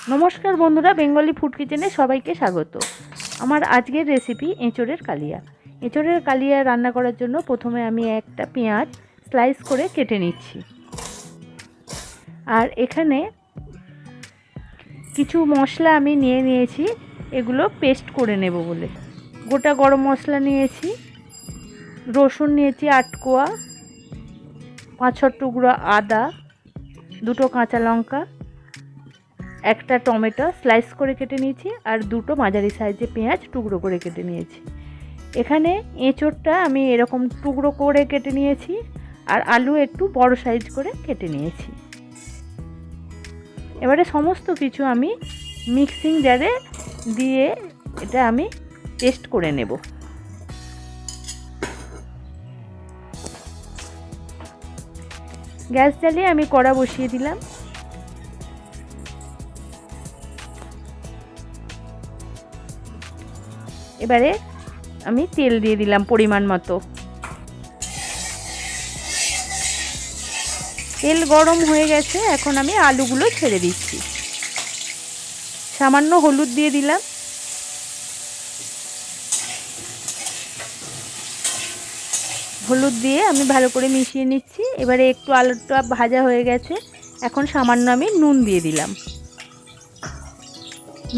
नमस्कार बंधुरा बेंगली फूड किचेने सबाइके स्वागत। आमार आजकेर रेसिपि एचोरेर कालिया। एचोरेर कालिया रान्ना करार जोन्नो प्रथमे आमी एकटा पेंयाज स्लाइस करे केटे निচ্ছি। आर एखाने किछु मशला आमी निये निয়েছি, एगुलो पेस्ट करे नेब बोले। गोटा गरम मशला निয়েছি, रसुन निয়েছি 8 कोয়া, 5-6 टुकरो आदा, दुटो काँचा लंका, একটা টমেটো স্লাইস করে কেটে নিয়েছি আর দুটো মাঝারি সাইজের পেঁয়াজ টুকরো করে কেটে নিয়েছি। এখানে এঁচোড়টা আমি এরকম টুকরো করে কেটে নিয়েছি আর আলু একটু বড় সাইজ করে কেটে নিয়েছি। এবারে সমস্ত কিছু আমি মিক্সিং জারে দিয়ে এটা আমি পেস্ট করে নেব। গ্যাস জ্বালিয়ে আমি কড়া বসিয়ে দিলাম। এবারে আমি তেল দিয়ে দিলাম পরিমাণ মতো। তেল গরম হয়ে গেছে, এখন আমি আলুগুলো ছেড়ে দিচ্ছি। সামান্য হলুদ দিয়ে দিলাম। হলুদ দিয়ে আমি ভালো করে মিশিয়ে নিচ্ছি। এবারে একটু আলুটা ভাজা হয়ে গেছে, এখন সামান্য আমি নুন দিয়ে দিলাম।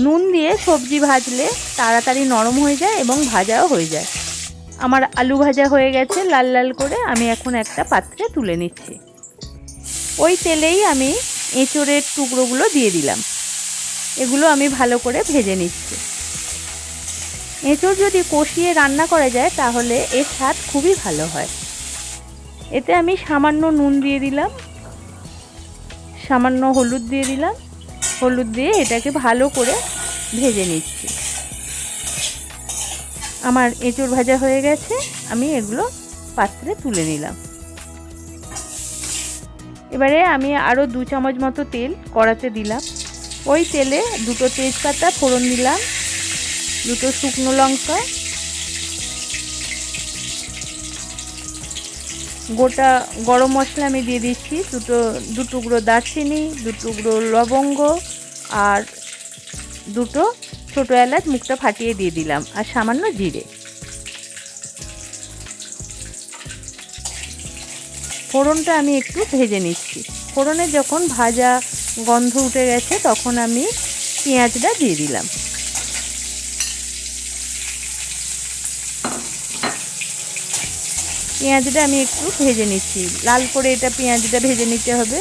নুন দিয়ে সবজি ভাজলে তাড়াতাড়ি নরম হয়ে যায় এবং ভাজাও হয়ে যায়। আমার আলু ভাজা হয়ে গেছে লাল লাল করে, আমি এখন একটা পাত্রে তুলে নিচ্ছি। ওই তেলেই আমি এঁচোড়ের টুকরোগুলো দিয়ে দিলাম। এগুলো আমি ভালো করে ভেজে নিচ্ছি। এঁচোড় যদি কষিয়ে রান্না করা যায় তাহলে এর স্বাদ খুবই ভালো হয়। এতে আমি সামান্য নুন দিয়ে দিলাম, সামান্য হলুদ দিয়ে দিলাম। হলুদ দিয়ে এটাকে ভালো করে ভেজে নিচ্ছি। আমার এঁচোড় ভাজা হয়ে গেছে, আমি এগুলো পাত্রে তুলে নিলাম। এবারে আমি আরও 2 চামচ মতো তেল কড়াতে দিলাম। ওই তেলে দুটো তেজপাতা ফোড়ন দিলাম, দুটো শুকনো লঙ্কা, গোটা গরম মশলা আমি দিয়ে দিচ্ছি, দু টুকরো দারচিনি, 2 টুকরো লবঙ্গ আর দুটো ছোটো এলাচ মুখটা ফাটিয়ে দিয়ে দিলাম, আর সামান্য জিরে। ফোড়নটা আমি একটু ভেজে নিচ্ছি। ফোড়নে যখন ভাজা গন্ধ উঠে গেছে তখন আমি পেঁয়াজটা দিয়ে দিলাম। পেঁয়াজটা আমি একটু ভেজে নিচ্ছি, লাল করে এটা পেঁয়াজটা ভেজে নিতে হবে।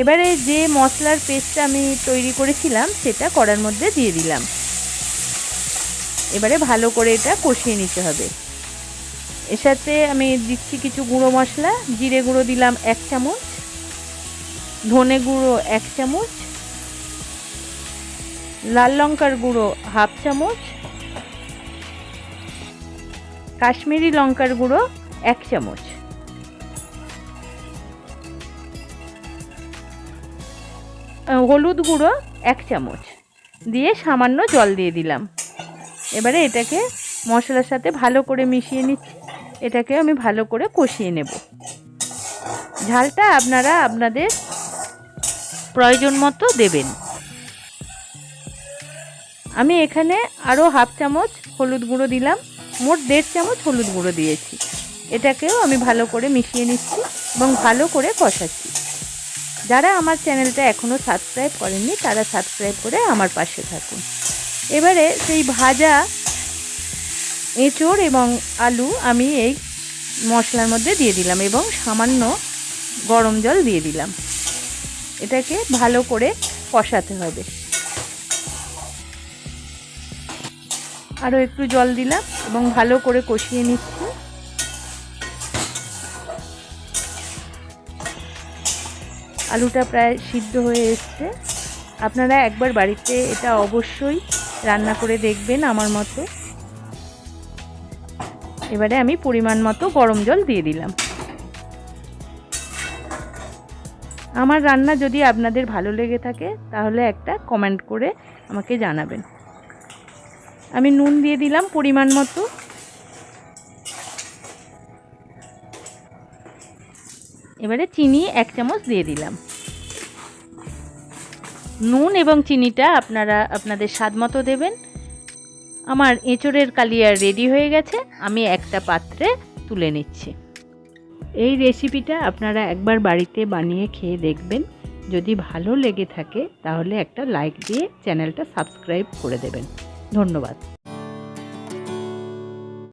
এবারে যে মশলার পেস্টটা আমি তৈরি করেছিলাম সেটা কড়ার মধ্যে দিয়ে দিলাম। এবারে ভালো করে এটা কষিয়ে নিতে হবে। এর সাথে আমি দিচ্ছি কিছু গুঁড়ো মশলা। জিরে গুঁড়ো দিলাম 1 চামচ, ধনে গুঁড়ো 1 চামচ, লাল লঙ্কার গুঁড়ো 1/2 চামচ, কাশ্মীরি লঙ্কার গুঁড়ো 1 চামচ, হলুদ গুঁড়ো 1 চামচ দিয়ে সামান্য জল দিয়ে দিলাম। এবারে এটাকে মশলার সাথে ভালো করে মিশিয়ে নিচ্ছি। এটাকে আমি ভালো করে কষিয়ে নেব। ঝালটা আপনারা আপনাদের প্রয়োজন মতো দেবেন। আমি এখানে আরও 1/2 চামচ হলুদ গুঁড়ো দিলাম, মোট 1.5 চামচ হলুদ গুঁড়ো দিয়েছি। এটাকেও আমি ভালো করে মিশিয়ে নিচ্ছি এবং ভালো করে কষাচ্ছি। যারা আমার চ্যানেলটা এখনও সাবস্ক্রাইব করেননি তারা সাবস্ক্রাইব করে আমার পাশে থাকুন। এবারে সেই ভাজা এঁচোড় এবং আলু আমি এই মশলার মধ্যে দিয়ে দিলাম এবং সামান্য গরম জল দিয়ে দিলাম। এটাকে ভালো করে কষাতে হবে। আরও একটু জল দিলাম এবং ভালো করে কষিয়ে নিচ্ছি। আলুটা প্রায় সিদ্ধ হয়ে এসছে। আপনারা একবার বাড়িতে এটা অবশ্যই রান্না করে দেখবেন আমার মতো। এবারে আমি পরিমাণ মতো গরম জল দিয়ে দিলাম। আমার রান্না যদি আপনাদের ভালো লেগে থাকে তাহলে একটা কমেন্ট করে আমাকে জানাবেন। আমি নুন দিয়ে দিলাম পরিমাণ মতো। এবারে চিনি 1 চামচ দিয়ে দিলাম। নুন এবং চিনিটা আপনারা আপনাদের স্বাদ মতো দেবেন। আমার এঁচোড়ের কালিয়া রেডি হয়ে গেছে, আমি একটা পাত্রে তুলে নিচ্ছি। এই রেসিপিটা আপনারা একবার বাড়িতে বানিয়ে খেয়ে দেখবেন। যদি ভালো লেগে থাকে তাহলে একটা লাইক দিয়ে চ্যানেলটা সাবস্ক্রাইব করে দেবেন। ধন্যবাদ।